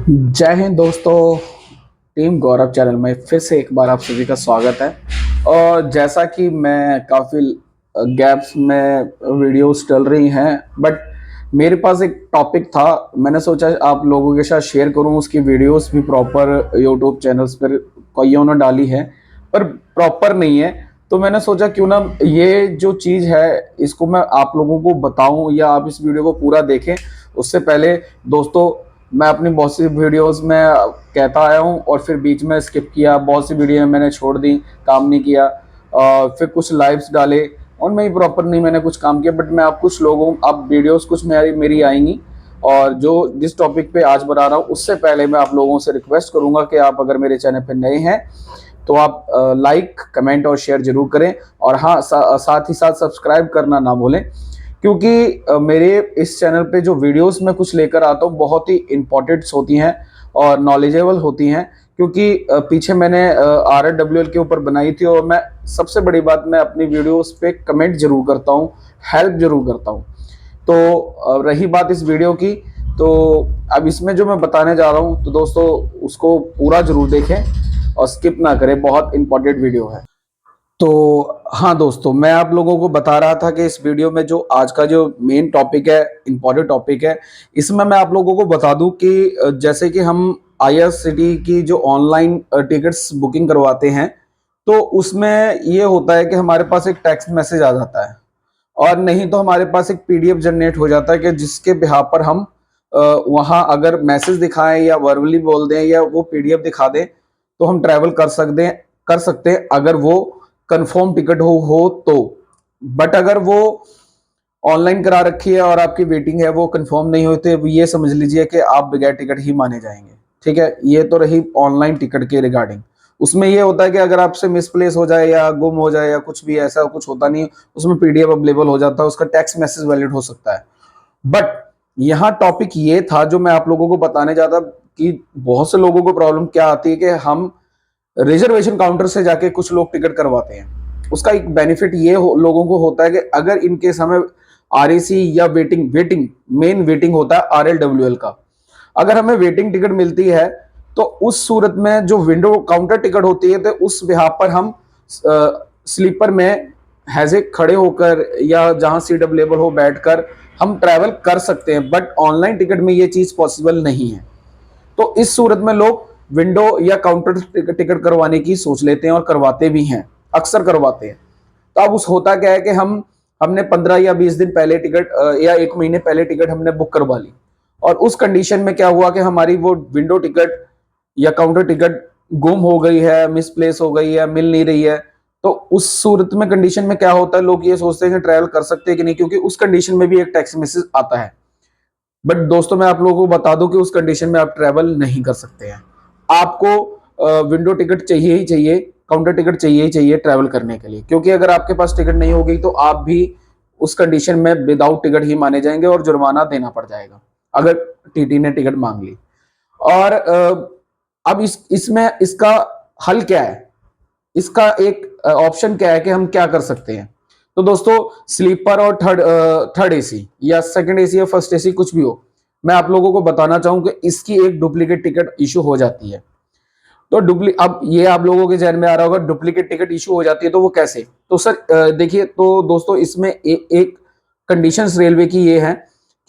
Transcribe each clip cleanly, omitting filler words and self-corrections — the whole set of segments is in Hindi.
जय हिंद दोस्तों। टीम गौरव चैनल में फिर से एक बार आप सभी का स्वागत है। और जैसा कि मैं काफ़ी गैप्स में वीडियोस चल रही हैं, बट मेरे पास एक टॉपिक था, मैंने सोचा आप लोगों के साथ शेयर करूं। उसकी वीडियोस भी प्रॉपर यूट्यूब चैनल्स पर कईयों ने डाली है, पर प्रॉपर नहीं है। तो मैंने सोचा क्यों ना ये जो चीज़ है इसको मैं आप लोगों को बताऊं, या आप इस वीडियो को पूरा देखें। उससे पहले दोस्तों, मैं अपनी बहुत सी वीडियोस में कहता आया हूँ और फिर बीच में स्किप किया, बहुत सी वीडियो मैंने छोड़ दी, काम नहीं किया। फिर कुछ लाइव्स डाले, उनमें ही प्रॉपर नहीं मैंने कुछ काम किया। बट मैं आप कुछ लोगों, अब वीडियोस कुछ मेरी आएंगी, और जो जिस टॉपिक पे आज बता रहा हूँ उससे पहले मैं आप लोगों से रिक्वेस्ट करूंगा कि आप अगर मेरे चैनल पे नए हैं तो आप लाइक, कमेंट और शेयर जरूर करें। और हाँ, साथ ही साथ सब्सक्राइब करना ना भूलें, क्योंकि मेरे इस चैनल पे जो वीडियोस मैं कुछ लेकर आता हूँ बहुत ही इंपॉर्टेंट्स होती हैं और नॉलेजेबल होती हैं। क्योंकि पीछे मैंने RWL के ऊपर बनाई थी, और मैं सबसे बड़ी बात, मैं अपनी वीडियोस पे कमेंट जरूर करता हूँ, हेल्प जरूर करता हूँ। तो रही बात इस वीडियो की, तो अब इसमें जो मैं बताने जा रहा हूँ तो दोस्तों उसको पूरा जरूर देखें और स्किप ना करें, बहुत इंपॉर्टेंट वीडियो है। तो हाँ दोस्तों, मैं आप लोगों को बता रहा था कि इस वीडियो में जो आज का जो मेन टॉपिक है, इम्पोर्टेंट टॉपिक है, इसमें मैं आप लोगों को बता दूं कि जैसे कि हम IRCTC की जो ऑनलाइन टिकट्स बुकिंग करवाते हैं, तो उसमें ये होता है कि हमारे पास एक टेक्स्ट मैसेज आ जाता है, और नहीं तो हमारे पास एक PDF जनरेट हो जाता है कि जिसके बिहाफ पर हम वहाँ अगर मैसेज दिखाएं या वर्बली बोल दें या वो PDF दिखा दें तो हम ट्रैवल कर सकते हैं अगर वो कंफर्म टिकट हो तो। बट अगर वो ऑनलाइन करा रखी है और आपकी वेटिंग है, वो कंफर्म नहीं होते, ये समझ लीजिए कि आप बगैर टिकट ही माने जाएंगे। ठीक है, ये तो रही ऑनलाइन टिकट के रिगार्डिंग। उसमें ये होता है कि अगर आपसे मिसप्लेस हो जाए या गुम हो जाए या कुछ भी, ऐसा कुछ होता नहीं, उसमें PDF अवेलेबल हो जाता है, उसका टेक्स्ट मैसेज वैलिड हो सकता है। बट यहाँ टॉपिक ये था जो मैं आप लोगों को बताने जाता कि बहुत से लोगों को प्रॉब्लम क्या आती है कि हम रिजर्वेशन काउंटर से जाके कुछ लोग टिकट करवाते हैं। उसका एक बेनिफिट ये लोगों को होता है कि अगर इनके समय RAC या वेटिंग मेन वेटिंग होता है RLWL का, अगर हमें वेटिंग टिकट मिलती है तो उस सूरत में जो विंडो काउंटर टिकट होती है, तो उस बिहाफ पर हम स्लीपर में हैजे खड़े होकर या जहां सीट अवेलेबल हो बैठकर हम ट्रैवल कर सकते हैं। बट ऑनलाइन टिकट में ये चीज पॉसिबल नहीं है। तो इस सूरत में लोग विंडो या काउंटर टिकट करवाने की सोच लेते हैं और करवाते भी हैं, अक्सर करवाते हैं। तो अब उस होता क्या है कि हमने 15 या 20 दिन पहले टिकट या 1 महीने पहले टिकट हमने बुक करवा ली, और उस कंडीशन में क्या हुआ कि हमारी वो विंडो टिकट या काउंटर टिकट गुम हो गई है, मिसप्लेस हो गई है, मिल नहीं रही है। तो उस सूरत में कंडीशन में क्या होता है, लोग ये सोचते हैं कि ट्रैवल कर सकते हैं कि नहीं, क्योंकि उस कंडीशन में भी एक टेक्स्ट मैसेज आता है। बट दोस्तों, मैं आप लोगों को बता दूं कि उस कंडीशन में आप ट्रैवल नहीं कर सकते हैं। आपको विंडो टिकट चाहिए ही चाहिए, काउंटर टिकट चाहिए ही चाहिए ट्रैवल करने के लिए, क्योंकि अगर आपके पास टिकट नहीं होगी तो आप भी उस कंडीशन में विदाउट टिकट ही माने जाएंगे और जुर्माना देना पड़ जाएगा अगर TT ने टिकट मांग ली। और अब इसमें इसका हल क्या है, इसका एक ऑप्शन क्या है कि हम क्या कर सकते हैं। तो दोस्तों, स्लीपर और थर्ड AC या सेकंड AC या फर्स्ट AC कुछ भी हो, मैं आप लोगों को बताना चाहूं कि इसकी एक डुप्लीकेट टिकट इशू हो जाती है। तो अब ये आप लोगों के जहन में आ रहा होगा, डुप्लीकेट टिकट इशू हो जाती है तो वो कैसे। तो सर देखिए, तो दोस्तों इसमें एक कंडीशंस रेलवे की ये है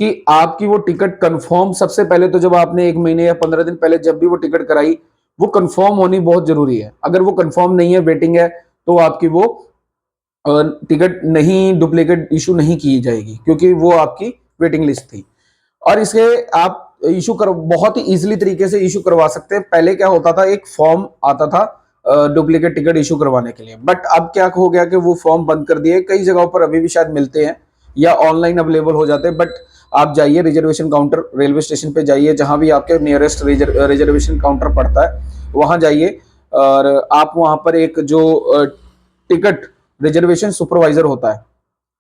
कि आपकी वो टिकट कंफर्म, सबसे पहले तो जब आपने 1 महीने या 15 दिन पहले जब भी वो टिकट कराई, वो कंफर्म होनी बहुत जरूरी है। अगर वो कंफर्म नहीं है, वेटिंग है, तो आपकी वो टिकट नहीं, डुप्लीकेट इशू नहीं की जाएगी, क्योंकि वो आपकी वेटिंग लिस्ट थी। और इसे आप इशू कर बहुत ही इजीली तरीके से इशू करवा सकते हैं। पहले क्या होता था, एक फॉर्म आता था डुप्लीकेट टिकट इशू करवाने के लिए, बट अब क्या हो गया कि वो फॉर्म बंद कर दिए। कई जगहों पर अभी भी शायद मिलते हैं या ऑनलाइन अवेलेबल हो जाते हैं। बट आप जाइए रिजर्वेशन काउंटर, रेलवे स्टेशन पे जाइए, जहां भी आपके नियरेस्ट रिजर्वेशन काउंटर पड़ता है वहां जाइए, और आप वहां पर एक जो टिकट रिजर्वेशन सुपरवाइजर होता है,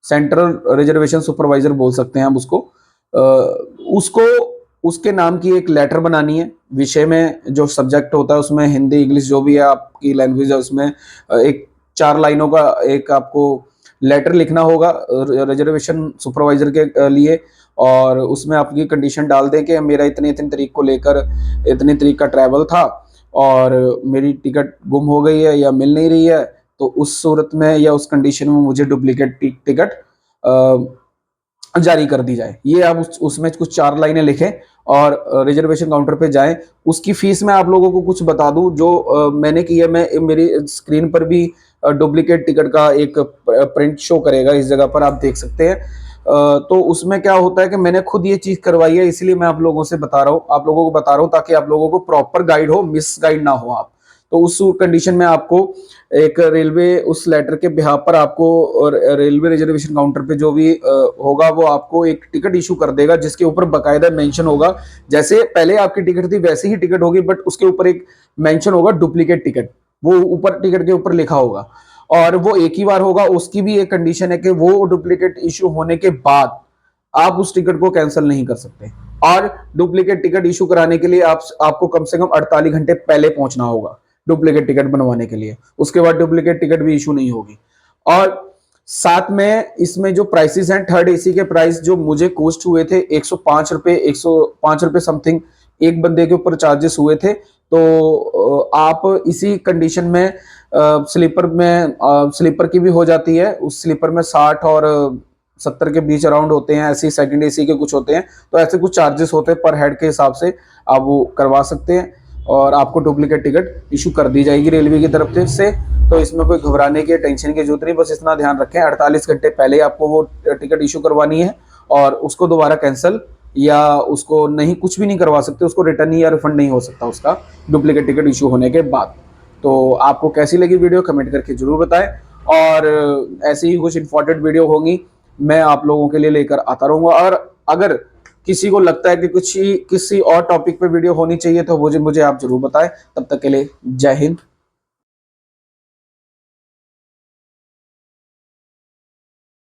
सेंट्रल रिजर्वेशन सुपरवाइजर बोल सकते हैं हम उसको, उसको उसके नाम की एक लेटर बनानी है। विषय में जो सब्जेक्ट होता है उसमें हिंदी, इंग्लिश जो भी है आपकी लैंग्वेज है, उसमें एक 4 लाइनों का एक आपको लेटर लिखना होगा रिजर्वेशन सुपरवाइजर के लिए। और उसमें आपकी कंडीशन डाल दें कि मेरा इतनी इतनी तारीख को लेकर इतनी तारीख का ट्रैवल था और मेरी टिकट गुम हो गई है या मिल नहीं रही है, तो उस सूरत में या उस कंडीशन में मुझे डुप्लीकेट टिकट जारी कर दी जाए। ये आप उसमें कुछ 4 लाइनें लिखें और रिजर्वेशन काउंटर पे जाएं। उसकी फीस मैं आप लोगों को कुछ बता दूं जो मैंने की है। मैं मेरी स्क्रीन पर भी डुप्लीकेट टिकट का एक प्रिंट शो करेगा, इस जगह पर आप देख सकते हैं। तो उसमें क्या होता है कि मैंने खुद ये चीज करवाई है, इसलिए मैं आप लोगों से बता रहा हूँ, आप लोगों को बता रहा हूँ ताकि आप लोगों को प्रॉपर गाइड हो, मिस गाइड ना हो आप। तो उस कंडीशन में आपको एक रेलवे उस लेटर के बिहाफ पर आपको और रेलवे रिजर्वेशन काउंटर पे जो भी होगा वो आपको एक टिकट इशू कर देगा जिसके ऊपर बकायदा मेंशन होगा। जैसे पहले आपकी टिकट थी वैसी ही टिकट होगी, बट उसके ऊपर एक मेंशन होगा डुप्लीकेट टिकट, वो ऊपर टिकट के ऊपर लिखा होगा। और वो एक ही बार होगा। उसकी भी एक कंडीशन है कि वो डुप्लीकेट इशू होने के बाद आप उस टिकट को कैंसिल नहीं कर सकते। और डुप्लीकेट टिकट इशू कराने के लिए आपको कम से कम 48 घंटे पहले पहुंचना होगा डुप्लीकेट टिकट बनवाने के लिए। उसके बाद डुप्लीकेट टिकट भी इशू नहीं होगी। और साथ में इसमें जो प्राइसेस हैं, थर्ड एसी के प्राइस जो मुझे कॉस्ट हुए थे 105 रुपए, 105 रुपए समथिंग एक बंदे के ऊपर चार्जेस हुए थे। तो आप इसी कंडीशन में स्लीपर की भी हो जाती है। उस स्लीपर में 60 और 70 के बीच अराउंड होते हैं, ऐसे सेकंड एसी के कुछ होते हैं। तो ऐसे कुछ चार्जेस होते हैं पर हेड के हिसाब से, आप वो करवा सकते हैं और आपको डुप्लीकेट टिकट इशू कर दी जाएगी रेलवे की तरफ से। तो इसमें कोई घबराने की टेंशन की जरूरत नहीं, बस इतना ध्यान रखें 48 घंटे पहले आपको वो टिकट इशू करवानी है और उसको दोबारा कैंसिल या उसको नहीं, कुछ भी नहीं करवा सकते, उसको रिटर्न या रिफंड नहीं हो सकता उसका डुप्लीकेट टिकट इशू होने के बाद। तो आपको कैसी लगी वीडियो कमेंट करके जरूर बताएं और ऐसी ही कुछ इंपॉर्टेंट वीडियो होंगी मैं आप लोगों के लिए लेकर आता रहूंगा। और अगर किसी को लगता है कि कुछ किसी और टॉपिक पे वीडियो होनी चाहिए तो मुझे आप जरूर बताएं। तब तक के लिए जय हिंद,